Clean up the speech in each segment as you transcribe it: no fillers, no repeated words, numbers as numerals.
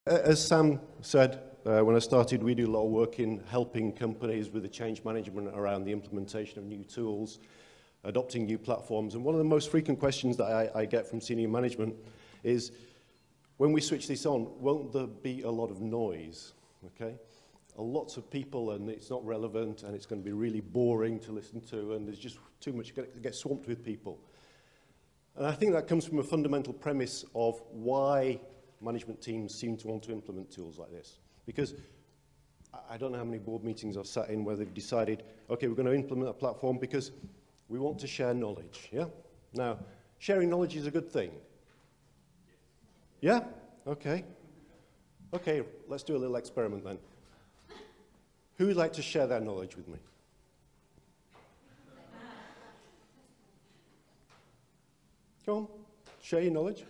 As Sam said, when I started, we do a lot of work in helping companies with the change management around the implementation of new tools, adopting new platforms. And one of the most frequent questions that I get from senior management is, when we switch this on, won't there be a lot of noise? Okay? Lots of people, and it's not relevant, and it's going to be really boring to listen to, and there's just too much to get swamped with people. And I think that comes from a fundamental premise of why management teams seem to want to implement tools like this. Because I don't know how many board meetings I've sat in where they've decided, okay, we're going to implement a platform because we want to share knowledge, yeah? Now, sharing knowledge is a good thing. Yeah? Okay. Okay, let's do a little experiment then. Who would like to share their knowledge with me? Go on, share your knowledge.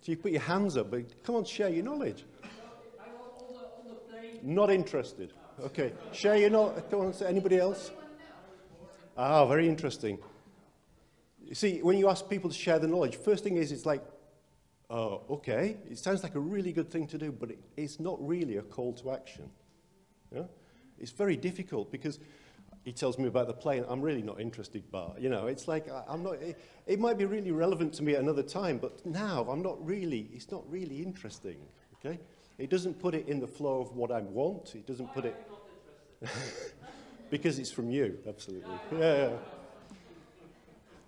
So you put your hands up, but come on, share your knowledge. I want on the plane. Not interested. Okay, share your knowledge. Come on, anybody else? Ah, very interesting. You see, when you ask people to share the knowledge, first thing is, it's like, oh, okay, it sounds like a really good thing to do, but it's not really a call to action. Yeah? It's very difficult because he tells me about the plane, I'm really not interested, but, you know, it's like, I'm not, it might be really relevant to me at another time, but now it's not really interesting, okay? It doesn't put it in the flow of what I want, it doesn't put it, because it's from you, absolutely, yeah.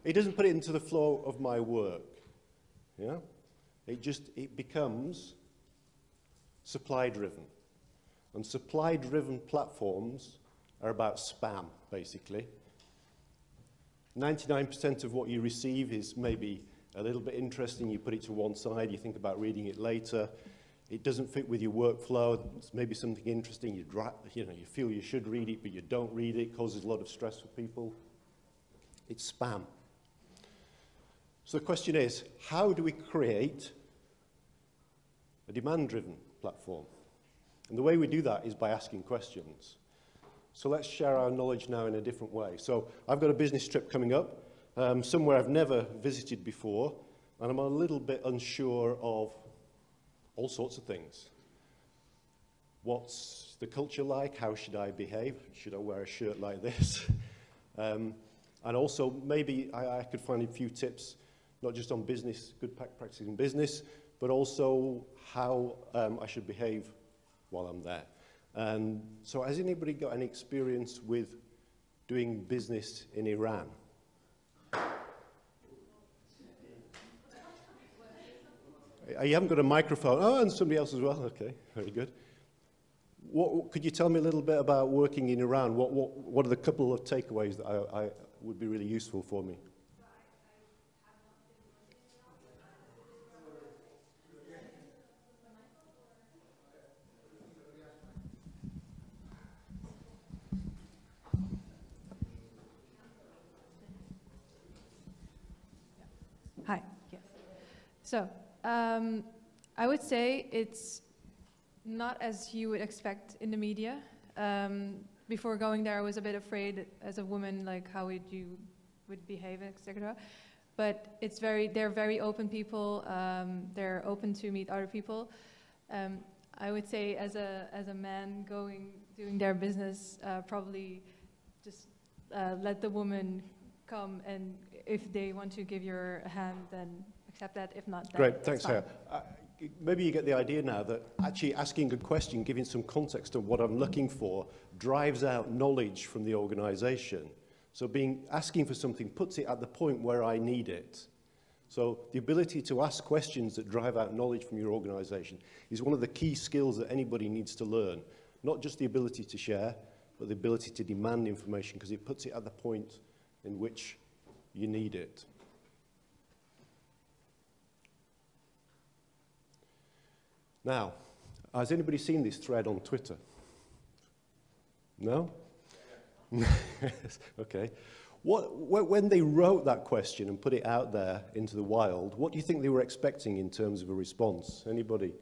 It doesn't put it into the flow of my work, yeah? It becomes supply-driven, and supply-driven platforms are about spam, basically. 99% of what you receive is maybe a little bit interesting, you put it to one side, you think about reading it later, it doesn't fit with your workflow, it's maybe something interesting, you feel you should read it, but you don't read it, causes a lot of stress for people. It's spam. So the question is, how do we create a demand-driven platform? And the way we do that is by asking questions. So let's share our knowledge now in a different way. So I've got a business trip coming up, somewhere I've never visited before, and I'm a little bit unsure of all sorts of things. What's the culture like? How should I behave? Should I wear a shirt like this? And also, maybe I could find a few tips, not just on business, good practices in business, but also how I should behave while I'm there. And so has anybody got any experience with doing business in Iran? You haven't got a microphone. Oh, and somebody else as well. Okay, very good. Could you tell me a little bit about working in Iran? What are the couple of takeaways that I would be really useful for me? Hi, yes. So, I would say it's not as you would expect in the media. Before going there, I was a bit afraid as a woman, like how you would behave, etc. But they're very open people. They're open to meet other people. I would say as a man doing their business, probably just let the woman come, and if they want to give your hand, then accept that. If not, then great, thanks, Sarah. Maybe you get the idea now that actually asking a question, giving some context of what I'm looking for, drives out knowledge from the organization. So asking for something puts it at the point where I need it. So the ability to ask questions that drive out knowledge from your organization is one of the key skills that anybody needs to learn. Not just the ability to share, but the ability to demand information, because it puts it at the point in which you need it. Now, has anybody seen this thread on Twitter? No? Okay. When they wrote that question and put it out there into the wild, what do you think they were expecting in terms of a response? Anybody?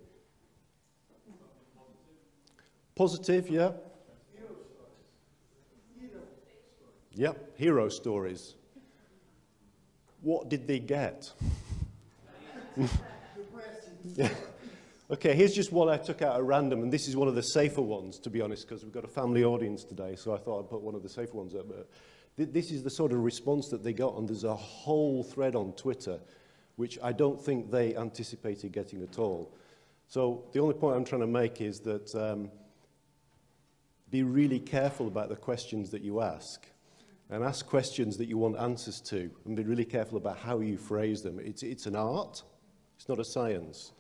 Positive, yeah? Yep, hero stories. What did they get? Depressing. Yeah. Okay, here's just one I took out at random, and this is one of the safer ones, to be honest, because we've got a family audience today, so I thought I'd put one of the safer ones up. But this is the sort of response that they got, and there's a whole thread on Twitter, which I don't think they anticipated getting at all. So the only point I'm trying to make is that be really careful about the questions that you ask, and ask questions that you want answers to, and be really careful about how you phrase them. It's an art, it's not a science.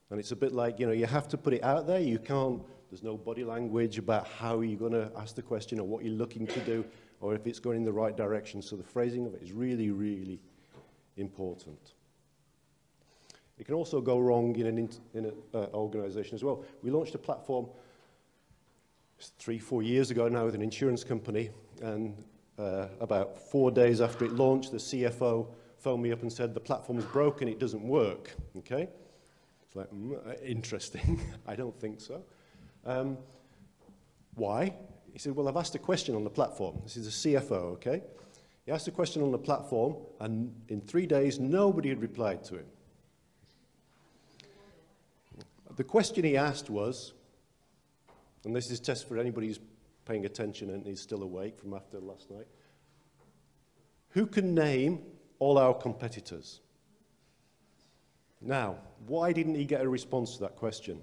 And it's a bit like, you know, you have to put it out there. You can't, there's no body language about how you're going to ask the question or what you're looking to do or if it's going in the right direction. So the phrasing of it is really, really important. It can also go wrong in an organization as well. We launched a platform 3-4 years ago now with an insurance company, and about 4 days after it launched, the CFO phoned me up and said, the platform's broken, it doesn't work, okay? It's like, interesting, I don't think so. Why? He said, well, I've asked a question on the platform. This is a CFO, okay? He asked a question on the platform, and in 3 days, nobody had replied to him. The question he asked was, and this is a test for anybody who's paying attention and is still awake from after last night, who can name all our competitors? Now, why didn't he get a response to that question?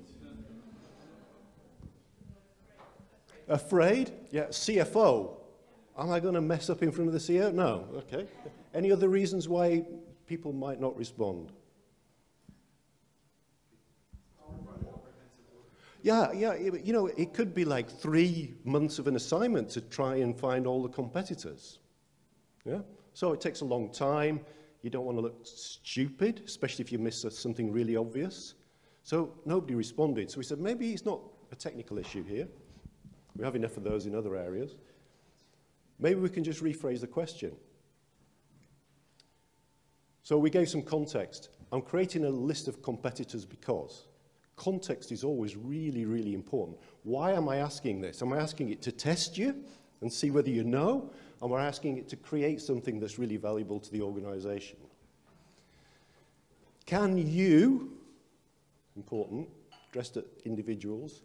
Afraid? Yeah, CFO. Am I going to mess up in front of the CEO? No, okay. Any other reasons why people might not respond? Yeah, you know, it could be like 3 months of an assignment to try and find all the competitors. Yeah? So it takes a long time. You don't want to look stupid, especially if you miss something really obvious. So nobody responded. So we said, maybe it's not a technical issue here. We have enough of those in other areas. Maybe we can just rephrase the question. So we gave some context. I'm creating a list of competitors because context is always really, really important. Why am I asking this? Am I asking it to test you and see whether you know? And we're asking it to create something that's really valuable to the organization. Can you, important, addressed at individuals,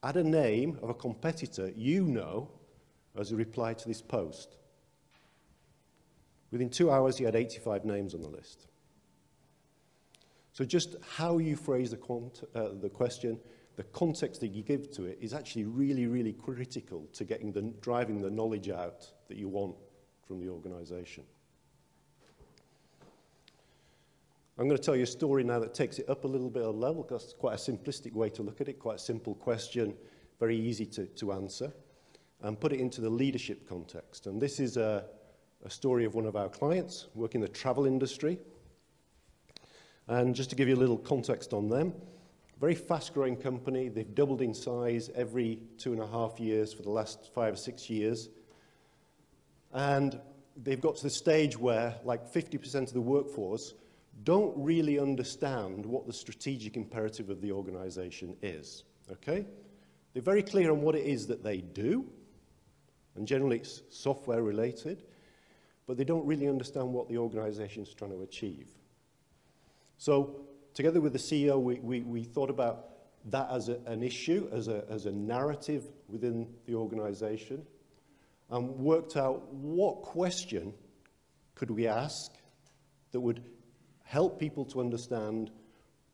add a name of a competitor you know as a reply to this post? Within 2 hours, he had 85 names on the list. So just how you phrase the question, the context that you give to it is actually really, really critical to driving the knowledge out that you want from the organization. I'm going to tell you a story now that takes it up a little bit of level, because it's quite a simplistic way to look at it, quite a simple question, very easy to answer, and put it into the leadership context. And this is a story of one of our clients working in the travel industry. And just to give you a little context on them, very fast-growing company. They've doubled in size every 2.5 years for the last 5 or 6 years. And they've got to the stage where like 50% of the workforce don't really understand what the strategic imperative of the organization is, okay? They're very clear on what it is that they do, and generally it's software related, but they don't really understand what the organization is trying to achieve. So together with the CEO, we thought about that as an issue, as a narrative within the organization, and worked out what question could we ask that would help people to understand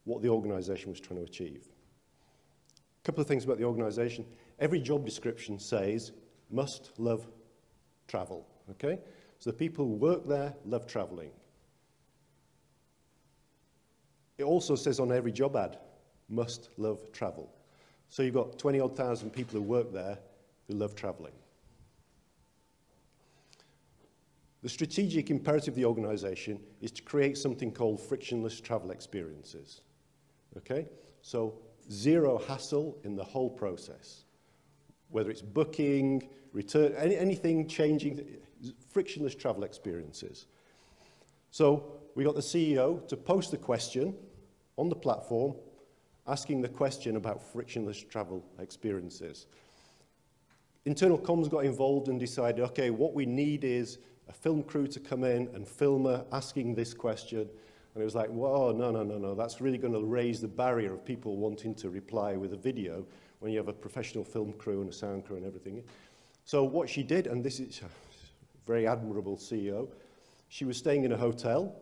what the organization was trying to achieve. A couple of things about the organization. Every job description says, must love travel, okay? So the people who work there love traveling. It also says on every job ad, must love travel. So you've got 20-odd thousand people who work there who love traveling. The strategic imperative of the organization is to create something called frictionless travel experiences. Okay? So zero hassle in the whole process. Whether it's booking, return, anything changing, frictionless travel experiences. So we got the CEO to post the question on the platform, asking the question about frictionless travel experiences. Internal comms got involved and decided, okay, what we need is a film crew to come in and film her asking this question, And it was like, whoa, no, that's really going to raise the barrier of people wanting to reply with a video when you have a professional film crew and a sound crew and everything. So what she did, and this is a very admirable CEO, she was staying in a hotel.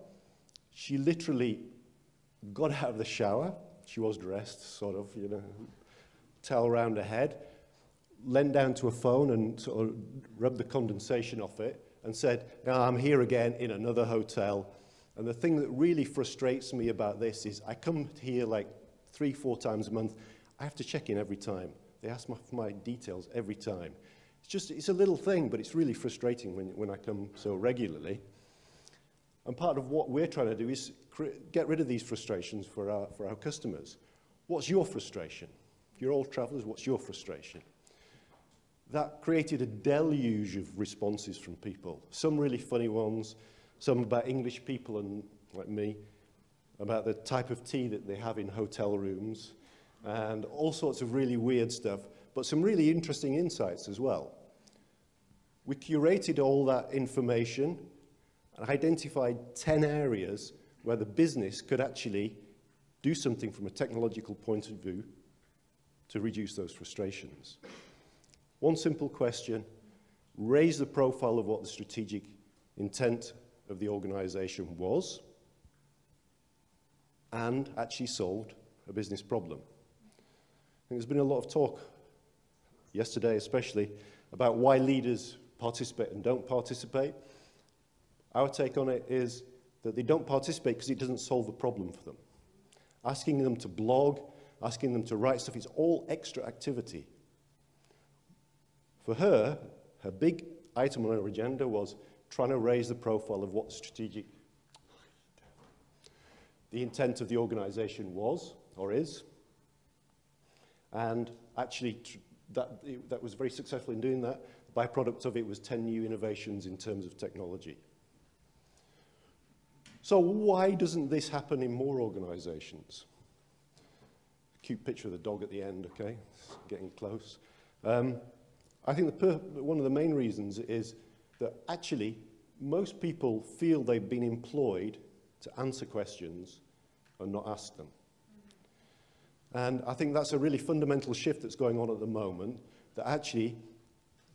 She literally got out of the shower. She was dressed, sort of, you know, towel around her head, leant down to a phone and sort of rubbed the condensation off it and said, now I'm here again in another hotel. And the thing that really frustrates me about this is I come here like 3-4 times a month. I have to check in every time. They ask for my details every time. It's a little thing, but it's really frustrating when I come so regularly. And part of what we're trying to do is get rid of these frustrations for our customers. What's your frustration? If you're all travelers, what's your frustration? That created a deluge of responses from people. Some really funny ones, some about English people and like me, about the type of tea that they have in hotel rooms, and all sorts of really weird stuff, but some really interesting insights as well. We curated all that information and identified 10 areas where the business could actually do something from a technological point of view to reduce those frustrations. One simple question: raise the profile of what the strategic intent of the organization was and actually solved a business problem. I think there's been a lot of talk, yesterday especially, about why leaders participate and don't participate. Our take on it is that they don't participate because it doesn't solve a problem for them. Asking them to blog, asking them to write stuff, it's all extra activity. For her, her big item on her agenda was trying to raise the profile of what the intent of the organization was or is. And actually, that was very successful in doing that. The byproduct of it was 10 new innovations in terms of technology. So why doesn't this happen in more organizations? Cute picture of the dog at the end, okay? It's getting close. I think one of the main reasons is that actually most people feel they've been employed to answer questions and not ask them. And I think that's a really fundamental shift that's going on at the moment, that actually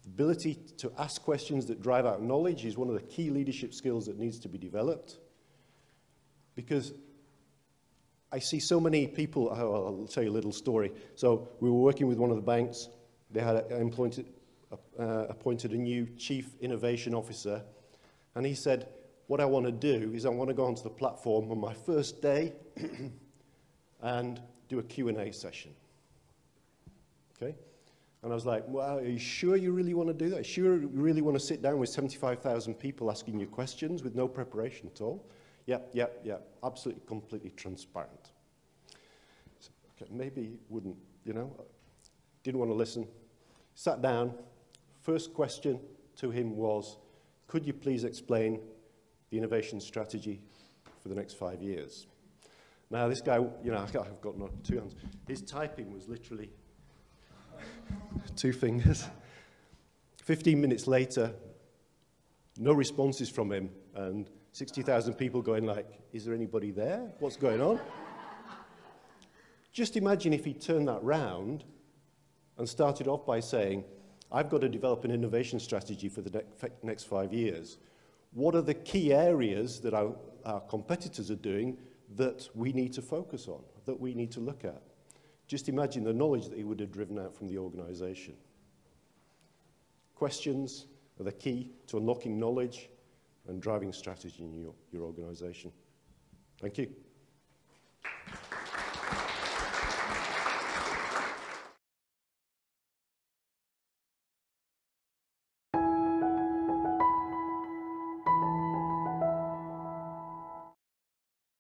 the ability to ask questions that drive out knowledge is one of the key leadership skills that needs to be developed. Because I see so many people, I'll tell you a little story. So we were working with one of the banks. They had appointed a new chief innovation officer. And he said, what I want to do is I want to go onto the platform on my first day and do a Q&A session. Okay? And I was like, well, are you sure you really want to do that? Sure you really want to sit down with 75,000 people asking you questions with no preparation at all? Yep, absolutely, completely transparent. So, okay, maybe he wouldn't, you know, didn't want to listen. Sat down, first question to him was, could you please explain the innovation strategy for the next 5 years? Now this guy, you know, I've got not 2 hands. His typing was literally 2 fingers. 15 minutes later, no responses from him, and 60,000 people going like, is there anybody there? What's going on? Just imagine if he turned that round and started off by saying, I've got to develop an innovation strategy for the next 5 years. What are the key areas that our competitors are doing that we need to focus on, that we need to look at? Just imagine the knowledge that he would have driven out from the organization. Questions are the key to unlocking knowledge and driving strategy in your organization. Thank you.